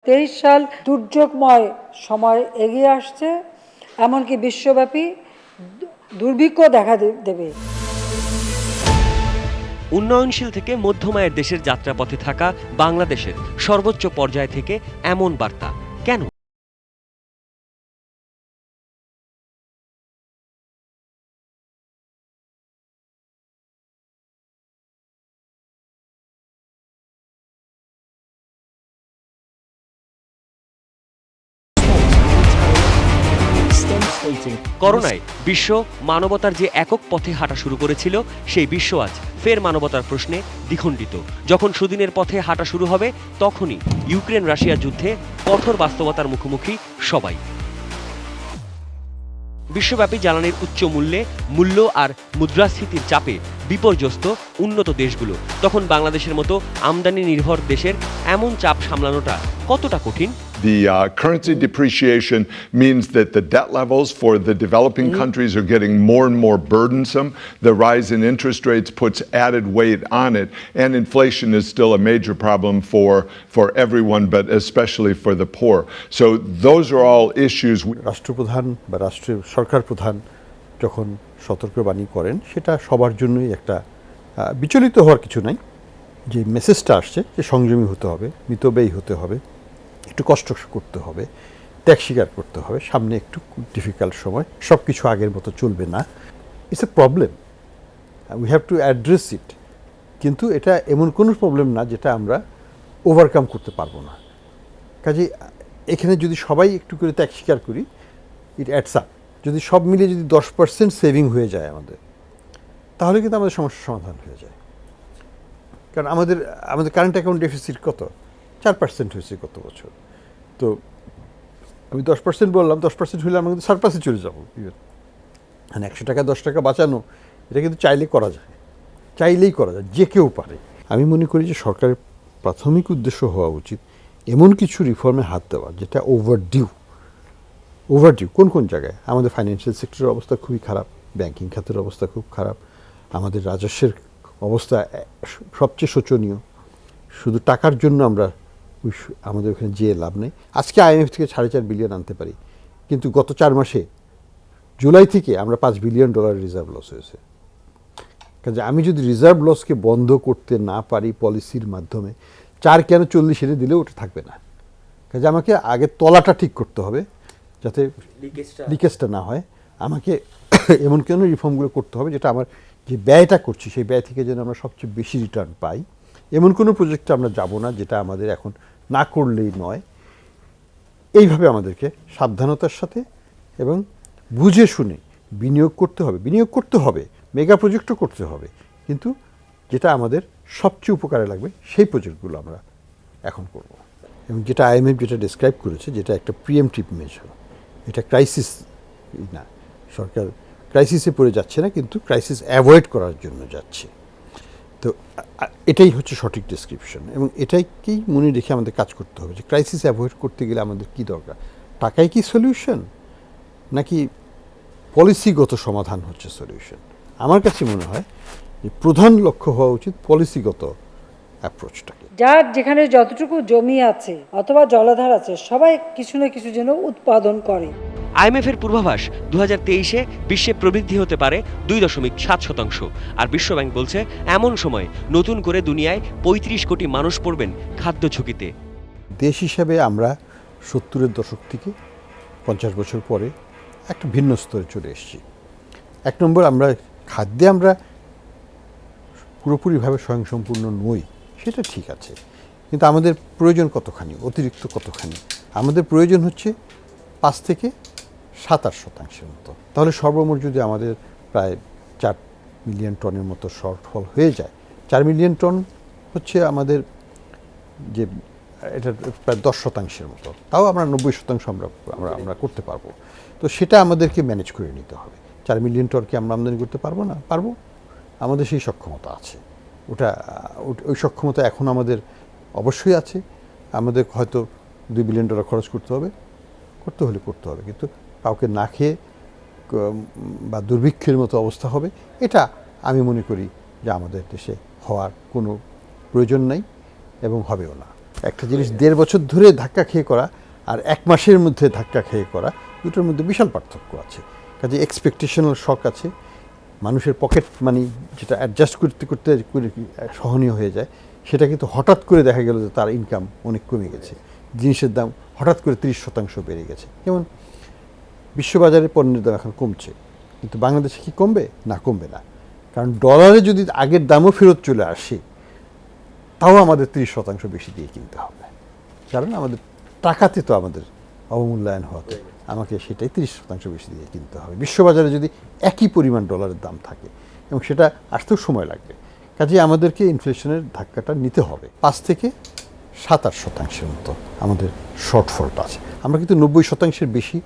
23 সাল দুর্যোগময় সময় এগিয়ে আসছে, এমনকি বিশ্বব্যাপী দুর্ভিক্ষ দেখা দেবে। উন্নয়নশীল থেকে মধ্যমায়ের দেশের যাত্রাপথে থাকা বাংলাদেশের সর্বোচ্চ পর্যায় থেকে এমন বার্তা কেন? করোনায় বিশ্ব মানবতার যে একক পথে হাঁটা শুরু করেছিল, সেই বিশ্ব আজ ফের মানবতার প্রশ্নে দ্বিখণ্ডিত। যখন সুদিনের পথে হাঁটা শুরু হবে, তখনই ইউক্রেন রাশিয়া যুদ্ধে কঠোর বাস্তবতার মুখোমুখি সবাই। বিশ্বব্যাপী জ্বালানির উচ্চ মূল্য আর মুদ্রাস্ফীতির চাপে বিপর্যস্ত উন্নত দেশগুলো। তখন বাংলাদেশের মতো আমদানি নির্ভর দেশের এমন চাপ সামলানোটা কতটা কঠিন? The currency depreciation means that the debt levels for the developing countries are getting more and more burdensome. The rise in interest rates puts added weight on it, and inflation is still a major problem for everyone, but especially for the poor. So those are all issues. রাষ্ট্রপ্রধান বা রাষ্ট্রীয় সরকার প্রধান যখন সতর্কবাণী করেন, সেটা সবার জন্যই একটা বিচলিত হওয়ার কিছু নাই। যে মেসেজটা আসছে যে সংযমী হতে হবে, মিতব্যয়ী হতে হবে, একটু কষ্ট করতে হবে, ত্যাগ স্বীকার করতে হবে, সামনে একটু ডিফিকাল্ট সময়, সব কিছু আগের মতো চলবে না। It's a problem, we have to address ইট। কিন্তু এটা এমন কোনো প্রবলেম না যেটা আমরা ওভারকাম করতে পারবো না। কাজেই এখানে যদি সবাই একটু করে ত্যাগ স্বীকার করি, ইট অ্যাডস আপ। যদি সব মিলিয়ে যদি 10% সেভিং হয়ে যায় আমাদের, তাহলে কিন্তু আমাদের সমস্যার সমাধান হয়ে যায়। কারণ আমাদের কারেন্ট অ্যাকাউন্ট ডেফিসিট কত? 4% হয়েছে গত বছর। তো আমি 10% বললাম, 10% হলে আমরা কিন্তু সারপ্লাসে চলে যাবো। মানে 100 টাকা 10 টাকা বাঁচানো, এটা কিন্তু চাইলেই করা যায়, যে কেউ পারে। আমি মনে করি যে সরকারের প্রাথমিক উদ্দেশ্য হওয়া উচিত এমন কিছু রিফর্মে হাত দেওয়া যেটা ওভারডিউ। কোন জায়গায়? আমাদের ফাইন্যান্সিয়াল সেক্টরের অবস্থা খুবই খারাপ, ব্যাংকিং খাতের অবস্থা খুব খারাপ, আমাদের রাজস্বের অবস্থা সবচেয়ে শোচনীয়। শুধু টাকার জন্য আমাদের ওখানে যেয়ে লাভ নেই। আজকে IMF থেকে $4.5 বিলিয়ন আনতে পারি, কিন্তু গত 4 মাসে জুলাই থেকে আমরা $5 বিলিয়ন রিজার্ভ লস হয়েছে। কাজে আমি যদি রিজার্ভ লসকে বন্ধ করতে না পারি পলিসির মাধ্যমে, 4 কেন 40 এনে দিলেও ওটা থাকবে না। কাজে আমাকে আগে তলাটা ঠিক করতে হবে যাতে লিকেজটা না হয়। আমাকে এমন কেন রিফর্মগুলো করতে হবে যেটা আমার যে ব্যয়টা করছি সেই ব্যয় থেকে যেন আমরা সবচেয়ে বেশি রিটার্ন পাই। এমন কোনো প্রজেক্টে আমরা যাব না যেটা আমাদের এখন না করলেই নয়। এইভাবে আমাদেরকে সাবধানতার সাথে এবং বুঝে শুনে বিনিয়োগ করতে হবে, মেগা প্রজেক্টও করতে হবে, কিন্তু যেটা আমাদের সবচেয়ে উপকারে লাগবে সেই প্রজেক্টগুলো আমরা এখন করব। এবং যেটা IMF যেটা ডেসক্রাইব করেছে, যেটা একটা প্রিএমটিভ মেজার, এটা ক্রাইসিস না, সরকার ক্রাইসিসে পড়ে যাচ্ছে না, কিন্তু ক্রাইসিস অ্যাভয়েড করার জন্য যাচ্ছে। তো এটাই হচ্ছে সঠিক ডেসক্রিপশন, এবং এটাকেই মনে রেখে আমাদের কাজ করতে হবে যে ক্রাইসিস অ্যাভয়েড করতে গেলে আমাদের কী দরকার। টাকাই কি সলিউশন, নাকি পলিসিগত সমাধান হচ্ছে সলিউশন? আমার কাছে মনে হয় যে প্রধান লক্ষ্য হওয়া উচিত পলিসিগত অ্যাপ্রোচটাকে। যার যেখানে যতটুকু জমি আছে অথবা জলাধার আছে, সবাই কিছু না কিছু যেন উৎপাদন করে। IMF-এর পূর্বাভাস 2023-এ বিশ্বে প্রবৃদ্ধি হতে পারে 2.7%, আর বিশ্বব্যাংক বলছে এমন সময় নতুন করে দুনিয়ায় 35 কোটি মানুষ পড়বেন খাদ্য ঝুঁকিতে। দেশ হিসাবে আমরা 70-এর দশক থেকে 50 বছর পরে একটা ভিন্ন স্তরে চলে এসেছি। 1 নম্বর, খাদ্যে আমরা পুরোপুরিভাবে স্বয়ংসম্পূর্ণ নই, সেটা ঠিক আছে, কিন্তু আমাদের প্রয়োজন কতখানি, অতিরিক্ত কতখানি? আমাদের প্রয়োজন হচ্ছে 5 থেকে 7-8% মতো। তাহলে সর্বমোট যদি আমাদের প্রায় 4 মিলিয়ন টনের মতো শর্টফল হয়ে যায়, 4 মিলিয়ন টন হচ্ছে আমাদের যে, এটা প্রায় 10% মতো, তাও আমরা 90% আমরা করতে পারবো। তো সেটা আমাদেরকে ম্যানেজ করে নিতে হবে। 4 মিলিয়ন টনকে আমরা আমদানি করতে পারবো না? পারবো, আমাদের সেই সক্ষমতা আছে। ওই সক্ষমতা এখন আমাদের অবশ্যই আছে। আমাদের হয়তো $2 বিলিয়ন খরচ করতে হবে, কিন্তু কাউকে না খেয়ে বা দুর্ভিক্ষের মতো অবস্থা হবে, এটা আমি মনে করি যে আমাদের দেশে হওয়ার কোনো প্রয়োজন নাই এবং হবেও না। একটা জিনিস 1.5 বছর ধরে ধাক্কা খেয়ে করা আর 1 মাসের মধ্যে ধাক্কা খেয়ে করা দুটোর মধ্যে বিশাল পার্থক্য আছে। কাজে এক্সপেকটেশনাল শক আছে, মানুষের পকেট মানি যেটা অ্যাডজাস্ট করতে করতে সহনীয় হয়ে যায়, সেটা কিন্তু হঠাৎ করে দেখা গেল যে তার ইনকাম অনেক কমে গেছে, জিনিসের দাম হঠাৎ করে 30% বেড়ে গেছে। যেমন বিশ্ববাজারে পণ্যের দাম এখন কমছে, কিন্তু বাংলাদেশে কি কমবে? না, কমবে না। কারণ ডলারে যদি আগের দামও ফেরত চলে আসে, তাও আমাদের 30% বেশি দিয়ে কিনতে হবে, কারণ আমাদের টাকাতে তো আমাদের অবমূল্যায়ন হওয়াতে আমাকে সেটাই 30% বেশি দিয়ে কিনতে হবে। বিশ্ববাজারে যদি একই পরিমাণ ডলারের দাম থাকে, এবং সেটা আসতেও সময় লাগবে, কাজেই আমাদেরকে ইনফ্লেশনের ধাক্কাটা নিতে হবে। 5 থেকে 7-8% মতো আমাদের শর্টফলটা আছে। আমরা কিন্তু 90% বেশি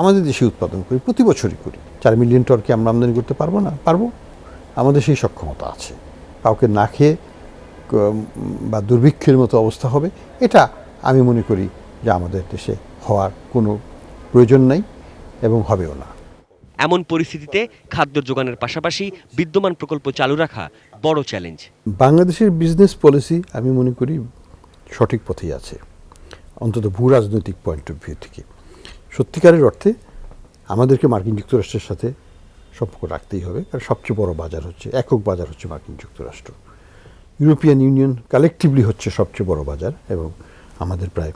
আমাদের দেশে উৎপাদন করি, প্রতি বছরই করি। 4 মিলিয়ন টন কি আমরা আমদানি করতে পারবো না? পারবো। আমাদের সেই সক্ষমতা আছে। কাউকে না খেয়ে বা দুর্ভিক্ষের মতো অবস্থা হবে, এটা আমি মনে করি যে আমাদের দেশে হওয়ার কোনো প্রয়োজন নাই এবং হবেও না। এমন পরিস্থিতিতে খাদ্য যোগানের পাশাপাশি বিদ্যমান প্রকল্প চালু রাখা বড় চ্যালেঞ্জ। বাংলাদেশের বিজনেস পলিসি আমি মনে করি সঠিক পথেই আছে, অন্তত ভূ রাজনৈতিক পয়েন্ট অফ ভিউ থেকে। সত্যিকারের অর্থে আমাদেরকে মার্কিন যুক্তরাষ্ট্রের সাথে সম্পর্ক রাখতেই হবে, কারণ সবচেয়ে বড় বাজার হচ্ছে, একক বাজার হচ্ছে মার্কিন যুক্তরাষ্ট্র। ইউরোপিয়ান ইউনিয়ন কালেকটিভলি হচ্ছে সবচেয়ে বড় বাজার, এবং আমাদের প্রায়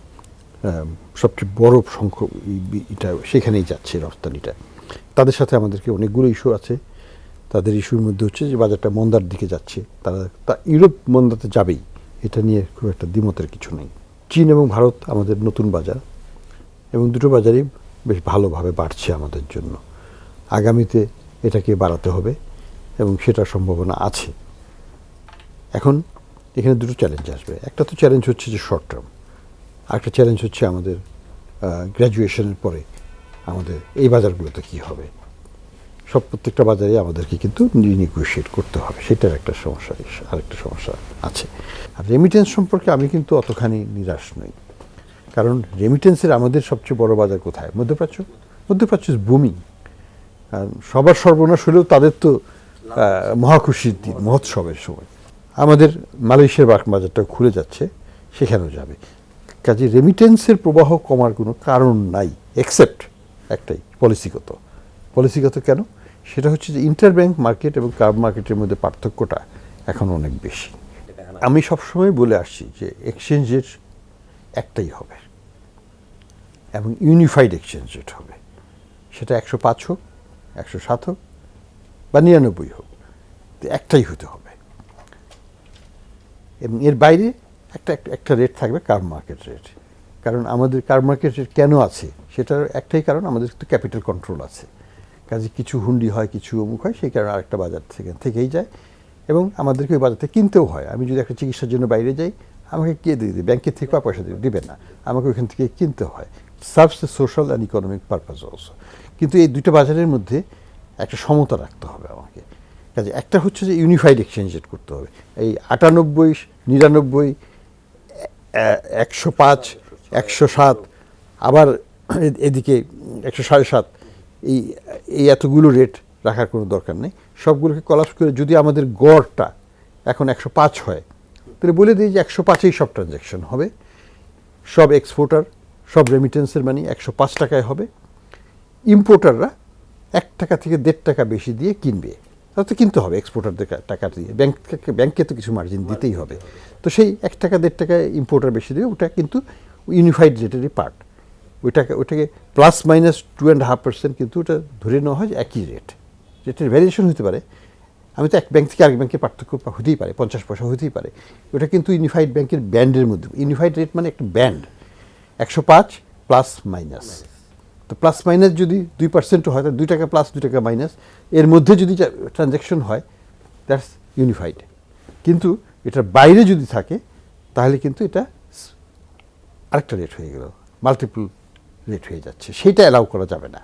সবচেয়ে বড় সংখ্যক এটা সেখানেই যাচ্ছে রপ্তানিটা। তাদের সাথে আমাদেরকে অনেকগুলো ইস্যু আছে। তাদের ইস্যুর মধ্যে হচ্ছে যে বাজারটা মন্দার দিকে যাচ্ছে, ইউরোপ মন্দাতে যাবেই, এটা নিয়ে খুব একটা দ্বিমতের কিছু নেই। চীন এবং ভারত আমাদের নতুন বাজার, এবং দুটো বাজারই বেশ ভালোভাবে বাড়ছে আমাদের জন্য। আগামীতে এটাকে বাড়াতে হবে, এবং সেটার সম্ভাবনা আছে। এখন এখানে দুটো চ্যালেঞ্জ আসবে। একটা তো চ্যালেঞ্জ হচ্ছে যে শর্ট টার্ম, আরেকটা চ্যালেঞ্জ হচ্ছে আমাদের গ্র্যাজুয়েশনের পরে আমাদের এই বাজারগুলোতে কী হবে। প্রত্যেকটা বাজারে আমাদেরকে কিন্তু রিনেগোশিয়েট করতে হবে, সেটার একটা সমস্যা, আরেকটা সমস্যা আছে। আর রেমিটেন্স সম্পর্কে আমি কিন্তু অতখানি নিরাশ নই, কারণ রেমিটেন্সের আমাদের সবচেয়ে বড় বাজার কোথায়? মধ্যপ্রাচ্য। মধ্যপ্রাচ্য বুমিং, সবার সর্বনাশ হলেও তাদের তো মহাখুশির দিন, মহোৎসবের সময়। আমাদের মালয়েশিয়ার বাজারটা খুলে যাচ্ছে, সেখানেও যাবে। কাজে রেমিটেন্সের প্রবাহ কমার কোনো কারণ নাই, এক্সেপ্ট একটাই, পলিসিগত। পলিসিগত কেন? সেটা হচ্ছে যে ইন্টারব্যাংক মার্কেট এবং কার্ব মার্কেটের মধ্যে পার্থক্যটা এখন অনেক বেশি। আমি সবসময় বলে আসছি যে এক্সচেঞ্জ রেট একটাই হবে, এবং ইউনিফাইড এক্সচেঞ্জ রেট হবে। সেটা 105 হোক, 107 হোক বা 99 হোক, একটাই হতে হবে। এবং এর বাইরে একটা রেট থাকবে কার্ব মার্কেট রেট। কারণ আমাদের কার্ব মার্কেট রেট কেন আছে, সেটার একটাই কারণ, আমাদের একটু ক্যাপিটাল কন্ট্রোল আছে। কাজে কিছু হুন্ডি হয়, কিছু অমুক হয়, সেই কারণে আরেকটা বাজার থেকেই যায়, এবং আমাদেরকে ওই বাজার থেকে কিনতেও হয়। আমি যদি একটা চিকিৎসার জন্য বাইরে যাই, আমাকে কে দিয়ে দেবে? ব্যাংকের থেকে পয়সা দেবে না, আমাকে ওইখান থেকে কিনতে হয়। Serves the social and economic purpose also. কিন্তু এই দুটো বাজারের মধ্যে একটা সমতা রাখতে হবে আমাকে। কাজে একটা হচ্ছে যে ইউনিফাইড এক্সচেঞ্জ রেট করতে হবে। এই 98, 99, 105, 107, আবার এদিকে 107.5, এই এতগুলো রেট রাখার কোনো দরকার নেই। সবগুলোকে কলাপস করে যদি আমাদের গড়টা এখন 105 হয়, তাহলে বলে দিই যে 105-এই সব ট্রানজ্যাকশন হবে, সব এক্সপোর্টার, সব রেমিটেন্সের মানি 105 টাকায় হবে। ইম্পোর্টাররা 1 টাকা থেকে 1.5 টাকা বেশি দিয়ে কিনবে, তাহলে তো কিনতে হবে এক্সপোর্টারদের টাকা দিয়ে, ব্যাংকে তো কিছু মার্জিন দিতেই হবে। তো সেই 1 টাকা 1.5 টাকায় ইম্পোর্টার বেশি দেবে, ওটা কিন্তু ইউনিফাইড রেটেরই পার্ট। ওইটাকে প্লাস মাইনাস 2.5% কিন্তু ওটা ধরে নেওয়া হয় যে একই রেট। রেটের ভ্যারিয়েশন হতে পারে, আমি তো এক ব্যাংক থেকে আরেক ব্যাংকের পার্থক্য হতেই পারে, 50 পয়সা হতেই পারে। ওটা কিন্তু ইউনিফাইড ব্যাংকের ব্যান্ডের মধ্যে, ইউনিফাইড রেট মানে একটা ব্যান্ড, 105 প্লাস মাইনাস। তো প্লাস মাইনাস যদি 2% হয়, তাহলে 2 টাকা প্লাস 2 টাকা মাইনাস, এর মধ্যে যদি ট্রানজ্যাকশন হয়, দ্যাটস ইউনিফাইড। কিন্তু এটার বাইরে যদি থাকে, তাহলে কিন্তু এটা আরেকটা রেট হয়ে গেল, মাল্টিপল রেট হয়ে যাচ্ছে, সেইটা অ্যালাউ করা যাবে না।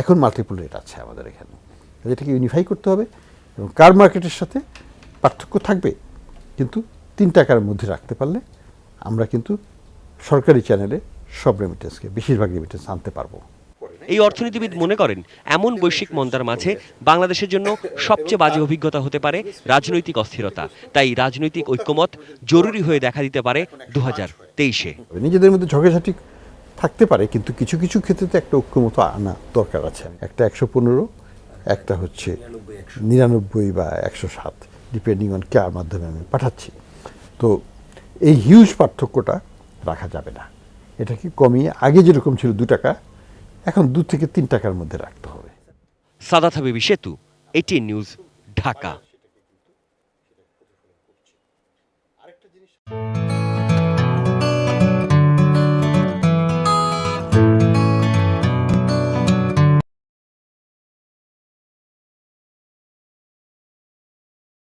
এখন মাল্টিপল রেট আছে আমাদের এখানে, এটাকে ইউনিফাই করতে হবে। এবং কার্ব মার্কেটের সাথে পার্থক্য থাকবে, কিন্তু 3 টাকার মধ্যে রাখতে পারলে আমরা কিন্তু সরকারি চ্যানেলে সব রেমিটেন্সকে, বেশিরভাগ রেমিটেন্স আনতে পারবো। এই অর্থনীতিবিদ মনে করেন এমন বৈশ্বিক মন্দার মাঝে বাংলাদেশের জন্য সবচেয়ে বাজে অভিজ্ঞতা হতে পারে রাজনৈতিক অস্থিরতা। তাই রাজনৈতিক ঐক্যমত জরুরি হয়ে দেখা দিতে পারে 2023-এ। নিজেদের মধ্যে ঝগড়াঝাটি থাকতে পারে, কিন্তু কিছু কিছু ক্ষেত্রে তো একটা ঐক্যমত আনা দরকার আছে। একটা 115, একটা হচ্ছে 99 বা 107, ডিপেন্ডিং অন কার মাধ্যমে আমি পাঠাচ্ছি। তো এই হিউজ পার্থক্যটা রাখা যাবে না। এটাকে কমিয়ে আগে যেরকম ছিল 2 টাকা, এখন 2 থেকে 3 টাকার মধ্যে রাখতে হবে। সাদাত হাবিবি সেতু, ATN নিউজ, ঢাকা।